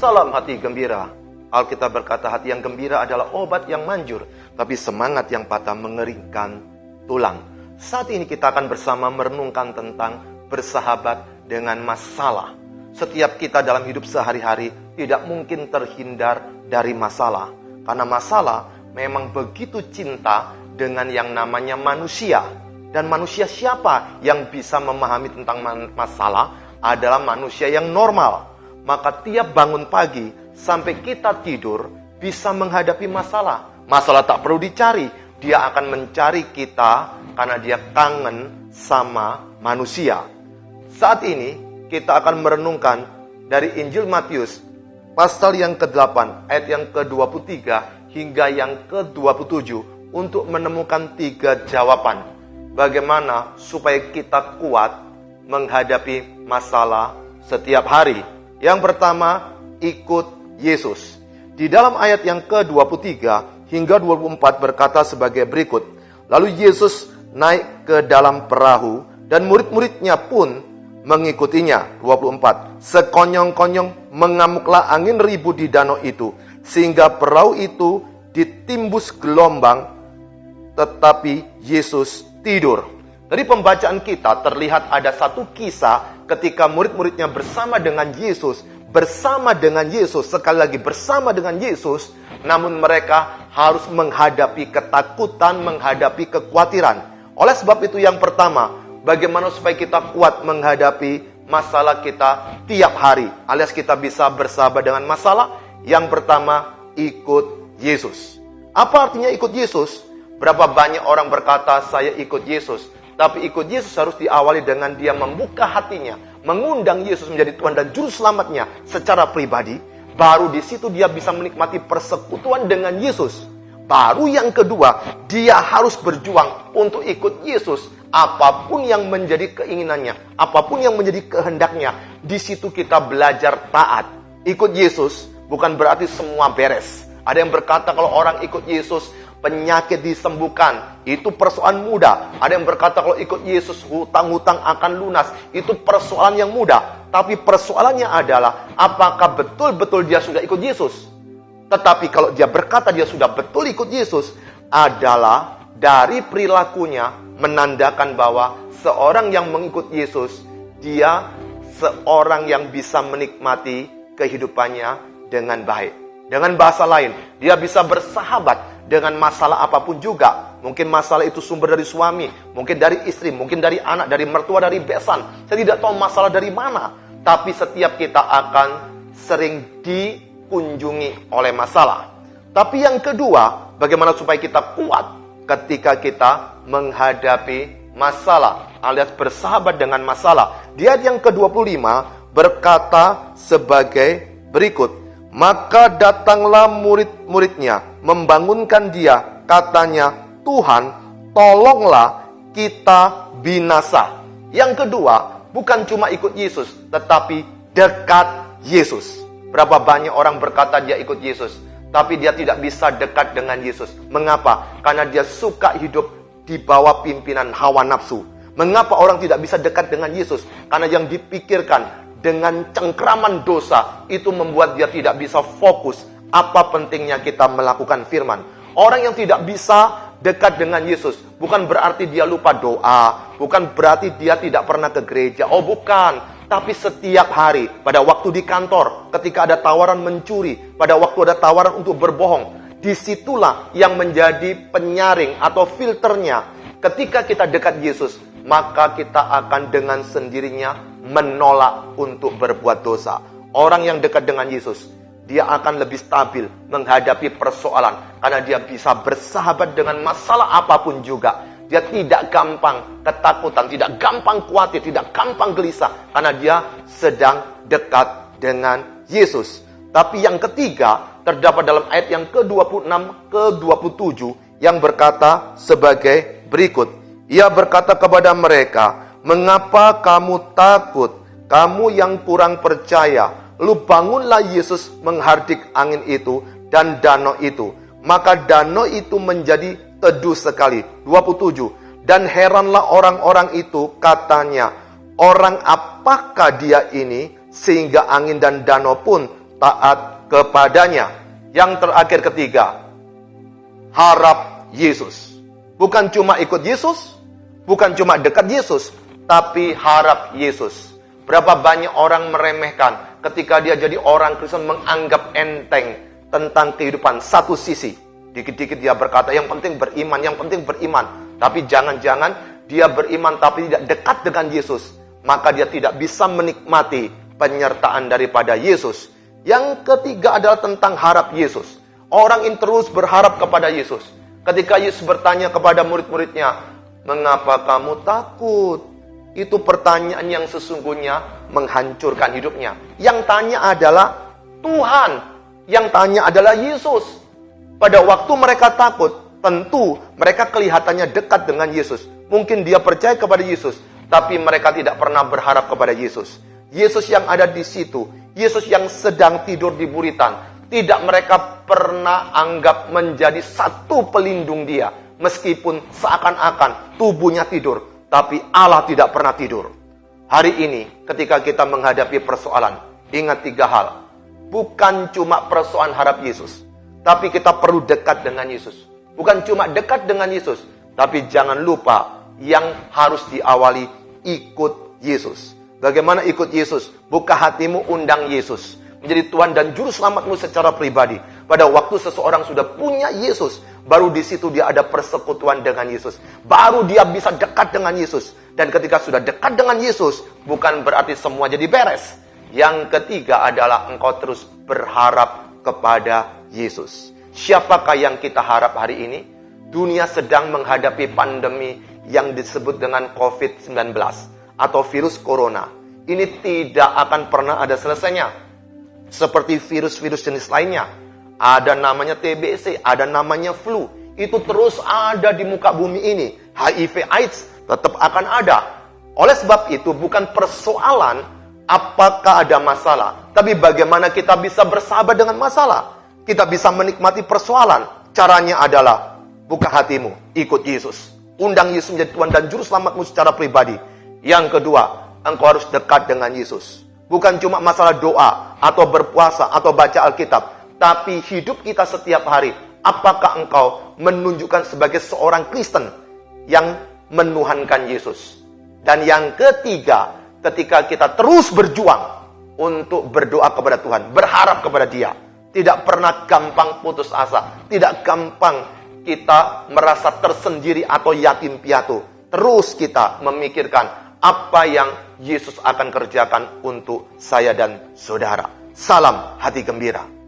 Salam hati gembira. Alkitab berkata hati yang gembira adalah obat yang manjur, tapi semangat yang patah mengeringkan tulang. Saat ini kita akan bersama merenungkan tentang bersahabat dengan masalah. Setiap kita dalam hidup sehari-hari tidak mungkin terhindar dari masalah. Karena masalah memang begitu cinta dengan yang namanya manusia. Dan manusia siapa yang bisa memahami tentang masalah adalah manusia yang normal. Maka tiap bangun pagi sampai kita tidur bisa menghadapi masalah. Masalah tak perlu dicari, dia akan mencari kita karena dia kangen sama manusia. Saat ini kita akan merenungkan dari Injil Matius pasal yang ke-8 ayat yang ke-23 hingga yang ke-27 untuk menemukan 3 jawaban bagaimana supaya kita kuat menghadapi masalah setiap hari. Yang pertama, ikut Yesus. Di dalam ayat yang ke-23 hingga 24 berkata sebagai berikut. Lalu Yesus naik ke dalam perahu dan murid-muridnya pun mengikutinya. 24. Sekonyong-konyong mengamuklah angin ribut di danau itu, sehingga perahu itu ditimbus gelombang, tetapi Yesus tidur. Dari pembacaan kita terlihat ada satu kisah ketika murid-muridnya bersama dengan Yesus, sekali lagi bersama dengan Yesus, namun mereka harus menghadapi ketakutan, menghadapi kekhawatiran. Oleh sebab itu yang pertama, bagaimana supaya kita kuat menghadapi masalah kita tiap hari, alias kita bisa bersahabat dengan masalah? Yang pertama, ikut Yesus. Apa artinya ikut Yesus? Berapa banyak orang berkata saya ikut Yesus, tapi ikut Yesus harus diawali dengan dia membuka hatinya, mengundang Yesus menjadi Tuhan dan Juru Selamatnya secara pribadi. Baru di situ dia bisa menikmati persekutuan dengan Yesus. Baru yang kedua, dia harus berjuang untuk ikut Yesus. Apapun yang menjadi keinginannya, apapun yang menjadi kehendaknya, di situ kita belajar taat. Ikut Yesus bukan berarti semua beres. Ada yang berkata kalau orang ikut Yesus, penyakit disembuhkan, itu persoalan mudah. Ada yang berkata kalau ikut Yesus hutang-hutang akan lunas, itu persoalan yang mudah. Tapi persoalannya adalah apakah betul-betul dia sudah ikut Yesus? Tetapi kalau dia berkata dia sudah betul ikut Yesus, adalah dari perilakunya menandakan bahwa seorang yang mengikut Yesus, dia seorang yang bisa menikmati kehidupannya dengan baik. Dengan bahasa lain, dia bisa bersahabat dengan masalah apapun juga. Mungkin masalah itu sumber dari suami, mungkin dari istri, mungkin dari anak, dari mertua, dari besan. Saya tidak tahu masalah dari mana. Tapi setiap kita akan sering dikunjungi oleh masalah. Tapi yang kedua, bagaimana supaya kita kuat ketika kita menghadapi masalah, alias bersahabat dengan masalah. Di ayat yang ke-25 berkata sebagai berikut. Maka datanglah murid-muridnya membangunkan dia, katanya, Tuhan, tolonglah kita binasa. Yang kedua, bukan cuma ikut Yesus, tetapi dekat Yesus. Berapa banyak orang berkata dia ikut Yesus, tapi dia tidak bisa dekat dengan Yesus. Mengapa? Karena dia suka hidup di bawah pimpinan hawa nafsu. Mengapa orang tidak bisa dekat dengan Yesus? Karena yang dipikirkan dengan cengkraman dosa, itu membuat dia tidak bisa fokus. Apa pentingnya kita melakukan firman? Orang yang tidak bisa dekat dengan Yesus, bukan berarti dia lupa doa, bukan berarti dia tidak pernah ke gereja. Oh bukan, tapi setiap hari, pada waktu di kantor, ketika ada tawaran mencuri, pada waktu ada tawaran untuk berbohong, disitulah yang menjadi penyaring atau filternya. Ketika kita dekat Yesus, maka kita akan dengan sendirinya menolak untuk berbuat dosa. Orang yang dekat dengan Yesus, dia akan lebih stabil menghadapi persoalan, karena dia bisa bersahabat dengan masalah apapun juga. Dia tidak gampang ketakutan, tidak gampang khawatir, tidak gampang gelisah, karena dia sedang dekat dengan Yesus. Tapi yang ketiga terdapat dalam ayat yang ke-26 ke-27 yang berkata sebagai berikut. Ia berkata kepada mereka, mengapa kamu takut, kamu yang kurang percaya? Lalu bangunlah Yesus menghardik angin itu dan danau itu. Maka danau itu menjadi teduh sekali. 27. Dan heranlah orang-orang itu, katanya, orang apakah dia ini, sehingga angin dan danau pun taat kepadanya. Yang terakhir ketiga, harap Yesus. Bukan cuma ikut Yesus, bukan cuma dekat Yesus, tapi harap Yesus. Berapa banyak orang meremehkan ketika dia jadi orang Kristen, menganggap enteng tentang kehidupan satu sisi. Dikit-dikit dia berkata, yang penting beriman, yang penting beriman. Tapi jangan-jangan dia beriman tapi tidak dekat dengan Yesus, maka dia tidak bisa menikmati penyertaan daripada Yesus. Yang ketiga adalah tentang harap Yesus. Orang ini terus berharap kepada Yesus. Ketika Yesus bertanya kepada murid-muridnya, "Mengapa kamu takut?" Itu pertanyaan yang sesungguhnya menghancurkan hidupnya. Yang tanya adalah Tuhan. Yang tanya adalah Yesus. Pada waktu mereka takut, tentu mereka kelihatannya dekat dengan Yesus. Mungkin dia percaya kepada Yesus, tapi mereka tidak pernah berharap kepada Yesus. Yesus yang ada di situ, Yesus yang sedang tidur di buritan, tidak mereka pernah anggap menjadi satu pelindung dia. Meskipun seakan-akan tubuhnya tidur, tapi Allah tidak pernah tidur. Hari ini ketika kita menghadapi persoalan, ingat 3 hal. Bukan cuma persoalan harap Yesus, tapi kita perlu dekat dengan Yesus. Bukan cuma dekat dengan Yesus, tapi jangan lupa yang harus diawali ikut Yesus. Bagaimana ikut Yesus? Buka hatimu, undang Yesus menjadi Tuhan dan Juru Selamatmu secara pribadi. Pada waktu seseorang sudah punya Yesus, baru di situ dia ada persekutuan dengan Yesus. Baru dia bisa dekat dengan Yesus. Dan ketika sudah dekat dengan Yesus, bukan berarti semua jadi beres. Yang ketiga adalah engkau terus berharap kepada Yesus. Siapakah yang kita harap hari ini? Dunia sedang menghadapi pandemi yang disebut dengan COVID-19 atau virus corona. Ini tidak akan pernah ada selesainya. Seperti virus-virus jenis lainnya. Ada namanya TBC, ada namanya flu. Itu terus ada di muka bumi ini. HIV AIDS tetap akan ada. Oleh sebab itu bukan persoalan apakah ada masalah, tapi bagaimana kita bisa bersahabat dengan masalah. Kita bisa menikmati persoalan. Caranya adalah buka hatimu, ikut Yesus. Undang Yesus menjadi Tuhan dan Juru Selamatmu secara pribadi. Yang kedua, engkau harus dekat dengan Yesus. Bukan cuma masalah doa, atau berpuasa, atau baca Alkitab. Tapi hidup kita setiap hari. Apakah engkau menunjukkan sebagai seorang Kristen yang menuhankan Yesus? Dan yang ketiga, ketika kita terus berjuang untuk berdoa kepada Tuhan, berharap kepada Dia. Tidak pernah gampang putus asa. Tidak gampang kita merasa tersendiri atau yatim piatu. Terus kita memikirkan apa yang Yesus akan kerjakan untuk saya dan saudara. Salam hati gembira.